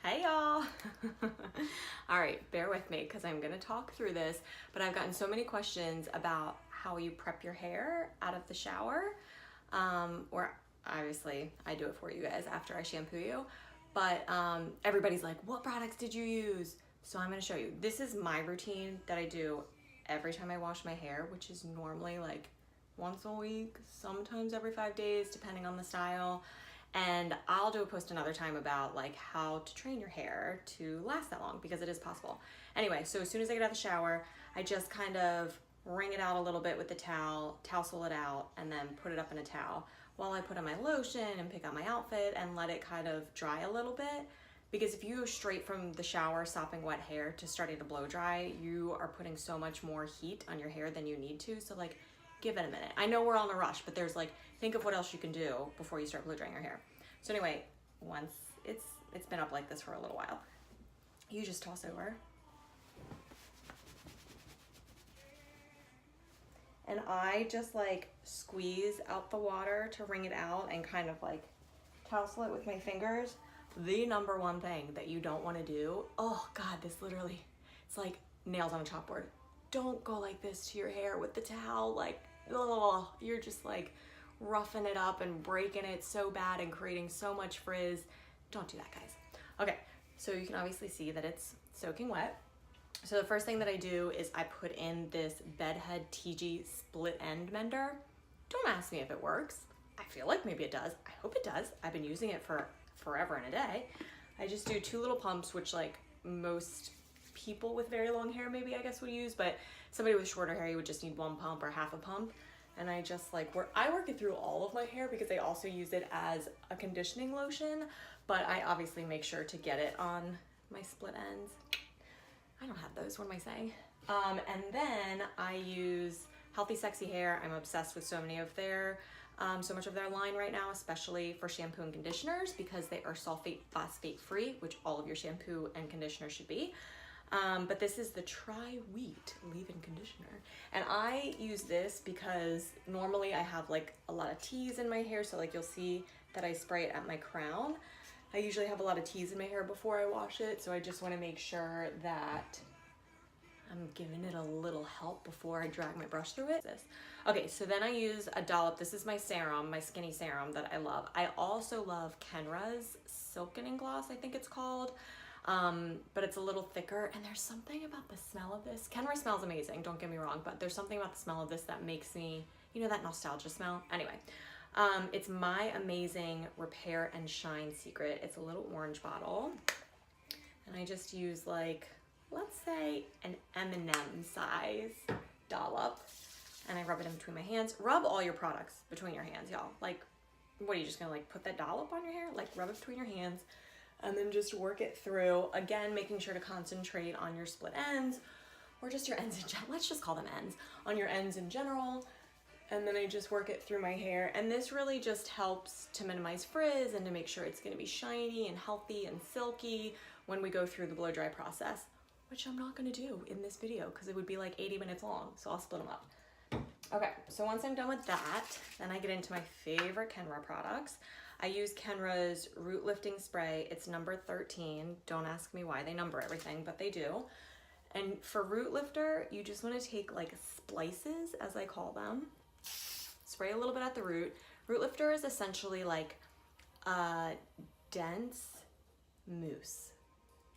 Hey y'all! All right, bear with me because I'm gonna talk through this, but I've gotten so many questions about how you prep your hair out of the shower, or obviously I do it for you guys after I shampoo you, but everybody's like, what products did you use? So I'm gonna show you. This is my routine that I do every time I wash my hair, which is normally like once a week, sometimes every 5 days, depending on the style. And I'll do a post another time about like how to train your hair to last that long, because it is possible. Anyway, so as soon as I get out of the shower, I just kind of wring it out a little bit with the towel, tousle it out, and then put it up in a towel while I put on my lotion and pick out my outfit and let it kind of dry a little bit. Because if you go straight from the shower, sopping wet hair, to starting to blow dry, you are putting so much more heat on your hair than you need to. So like, give it a minute. I know we're on a rush, but there's like, think of what else you can do before you start blow drying your hair. So anyway, once it's been up like this for a little while, you just toss over. And I just like squeeze out the water to wring it out and kind of like tousle it with my fingers. The number one thing that you don't want to do, oh God, this literally, it's like nails on a chalkboard. Don't go like this to your hair with the towel, like, oh, you're just like roughing it up and breaking it so bad and creating so much frizz. Don't do that, guys. Okay, so you can obviously see that it's soaking wet. So the first thing that I do is I put in this Bedhead Tigi split end mender. Don't ask me if it works. I feel like maybe it does. I hope it does. I've been using it for forever and a day. I just do 2 little pumps, which like most people with very long hair maybe I guess would use, but somebody with shorter hair, you would just need 1 pump or half a pump. And I just like I work it through all of my hair because I also use it as a conditioning lotion, but I obviously make sure to get it on my split ends. I don't have those, what am I saying? And then I use Healthy Sexy Hair. I'm obsessed with so much of their line right now, especially for shampoo and conditioners, because they are sulfate phosphate free, which all of your shampoo and conditioner should be. But this is the Tri-Wheat leave-in conditioner. And I use this because normally I have like a lot of teas in my hair. So like you'll see that I spray it at my crown. I usually have a lot of teas in my hair before I wash it. So I just want to make sure that I'm giving it a little help before I drag my brush through it. Okay, so then I use a dollop. This is my serum, my skinny serum that I love. I also love Kenra's Silkening Gloss, I think it's called. But it's a little thicker, and there's something about the smell of this. Kenra smells amazing, don't get me wrong, but there's something about the smell of this that makes me, you know, that nostalgia smell. Anyway, it's my amazing Repair and Shine Secret. It's a little orange bottle, and I just use like, let's say an M&M size dollop, and I rub it in between my hands. Rub all your products between your hands, y'all. Like, what are you just gonna like put that dollop on your hair? Like, rub it between your hands and then just work it through. Again, making sure to concentrate on your split ends, or just your ends in general. Let's just call them ends. On your ends in general. And then I just work it through my hair. And this really just helps to minimize frizz and to make sure it's gonna be shiny and healthy and silky when we go through the blow dry process, which I'm not gonna do in this video because it would be like 80 minutes long, so I'll split them up. Okay, so once I'm done with that, then I get into my favorite Kenra products. I use Kenra's Root Lifting Spray. It's number 13. Don't ask me why they number everything, but they do. And for Root Lifter, you just want to take like splices, as I call them, spray a little bit at the root. Root Lifter is essentially like a dense mousse.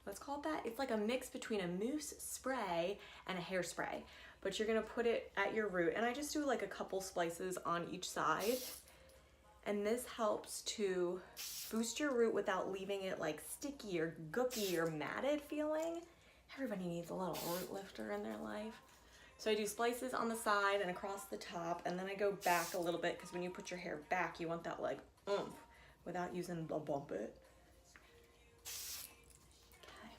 Let's call it that. It's like a mix between a mousse spray and a hairspray, but you're gonna put it at your root. And I just do like a couple splices on each side. And this helps to boost your root without leaving it like sticky or gooky or matted feeling. Everybody needs a little root lifter in their life. So I do splices on the side and across the top, and then I go back a little bit because when you put your hair back, you want that like oomph without using the bump it. Okay.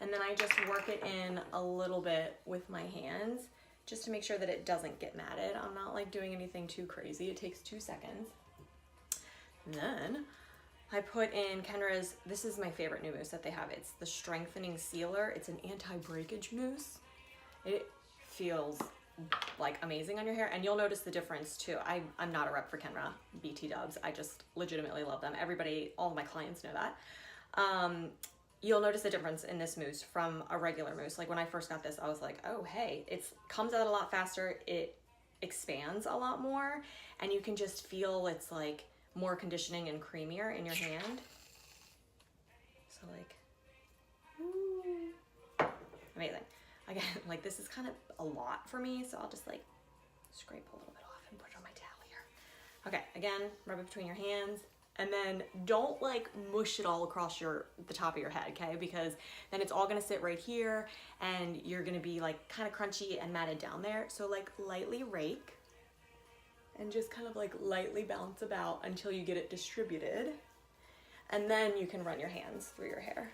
And then I just work it in a little bit with my hands just to make sure that it doesn't get matted. I'm not like doing anything too crazy. It takes 2 seconds. Then I put in Kenra's, this is my favorite new mousse that they have. It's the Strengthening Sealer. It's an anti-breakage mousse. It feels like amazing on your hair, and you'll notice the difference too. I'm not a rep for Kenra, BT dubs. I just legitimately love them. Everybody, all of my clients know that. you'll notice a difference in this mousse from a regular mousse. Like when I first got this, I was like, oh, hey, it comes out a lot faster. It expands a lot more, and you can just feel it's like more conditioning and creamier in your hand. So like, ooh, amazing. Again, like this is kind of a lot for me, so I'll just like scrape a little bit off and put it on my towel here. Okay, again, rub it between your hands. And then don't like mush it all across the top of your head, okay? Because then it's all gonna sit right here and you're gonna be like kind of crunchy and matted down there. So like lightly rake and just kind of like lightly bounce about until you get it distributed. And then you can run your hands through your hair.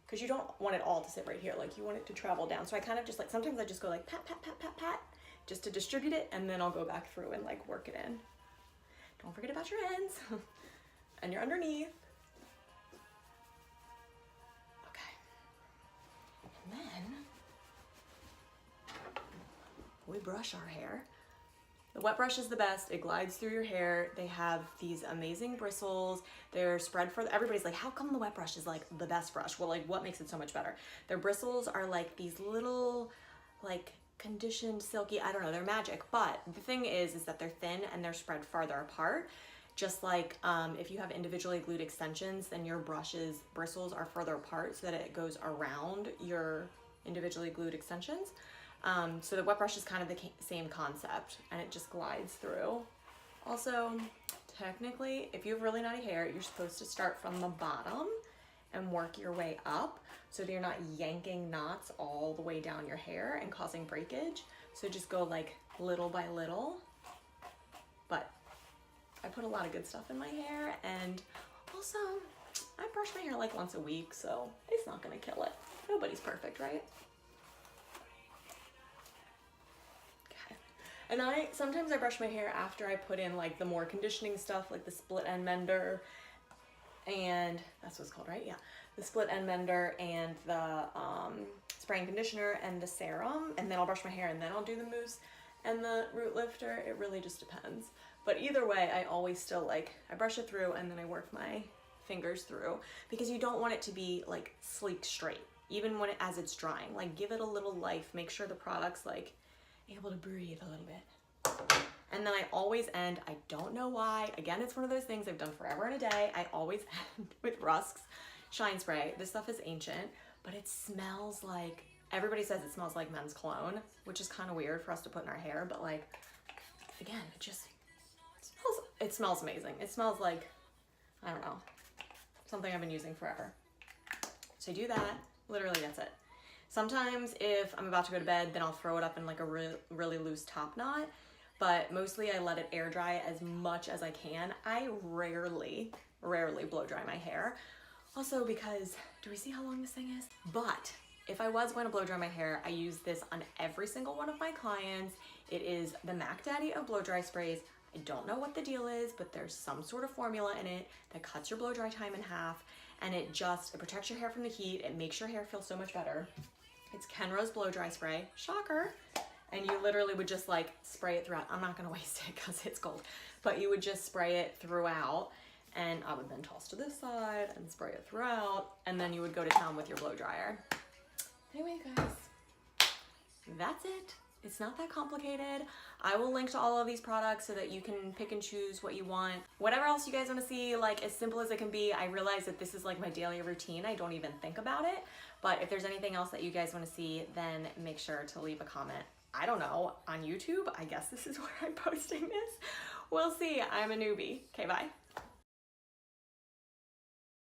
Because you don't want it all to sit right here, like you want it to travel down. So I kind of just like, sometimes I just go like pat, pat, pat, pat, pat, just to distribute it, and then I'll go back through and like work it in. Don't forget about your ends and your underneath. Okay. And then we brush our hair. The wet brush is the best. It glides through your hair. They have these amazing bristles. They're spread for, everybody's like, how come the wet brush is like the best brush? Well, like what makes it so much better? Their bristles are like these little, like conditioned, silky, I don't know, they're magic. But the thing is that they're thin and they're spread farther apart. Just like if you have individually glued extensions, then your brush's bristles are further apart so that it goes around your individually glued extensions. So the wet brush is kind of the same concept, and it just glides through. Also, technically, if you have really knotty hair, you're supposed to start from the bottom and work your way up so that you're not yanking knots all the way down your hair and causing breakage. So just go like little by little. But I put a lot of good stuff in my hair, and also I brush my hair like once a week, so it's not gonna kill it. Nobody's perfect, right? Okay. And sometimes I brush my hair after I put in like the more conditioning stuff, like the split end mender, and that's what it's called, right? Yeah, the split end mender and the spray and conditioner and the serum, and then I'll brush my hair and then I'll do the mousse and the root lifter. It really just depends. But either way, I always still like, I brush it through and then I work my fingers through, because you don't want it to be like sleek straight, even when as it's drying. Like give it a little life, make sure the product's like able to breathe a little bit. And then I always end, I don't know why, again, it's one of those things I've done forever and a day, I always end with Rusk's Shine Spray. This stuff is ancient, but it smells like, everybody says it smells like men's cologne, which is kind of weird for us to put in our hair, but like, again, it smells amazing. It smells like, I don't know, something I've been using forever. So I do that, literally that's it. Sometimes if I'm about to go to bed, then I'll throw it up in like a really loose top knot, but mostly I let it air dry as much as I can. I rarely blow dry my hair. Also because, do we see how long this thing is? But if I was going to blow dry my hair, I use this on every single one of my clients. It is the Mac Daddy of blow dry sprays. I don't know what the deal is, but there's some sort of formula in it that cuts your blow dry time in half, and it protects your hair from the heat. It makes your hair feel so much better. It's Kenra's blow dry spray, shocker. And you literally would just like spray it throughout. I'm not gonna waste it because it's cold, but you would just spray it throughout, and I would then toss to this side and spray it throughout, and then you would go to town with your blow dryer. Anyway, guys, that's it. It's not that complicated. I will link to all of these products so that you can pick and choose what you want. Whatever else you guys want to see, like as simple as it can be. I realize that this is like my daily routine. I don't even think about it. But if there's anything else that you guys want to see, then make sure to leave a comment. I don't know, on YouTube? I guess this is where I'm posting this. We'll see. I'm a newbie. Okay, bye.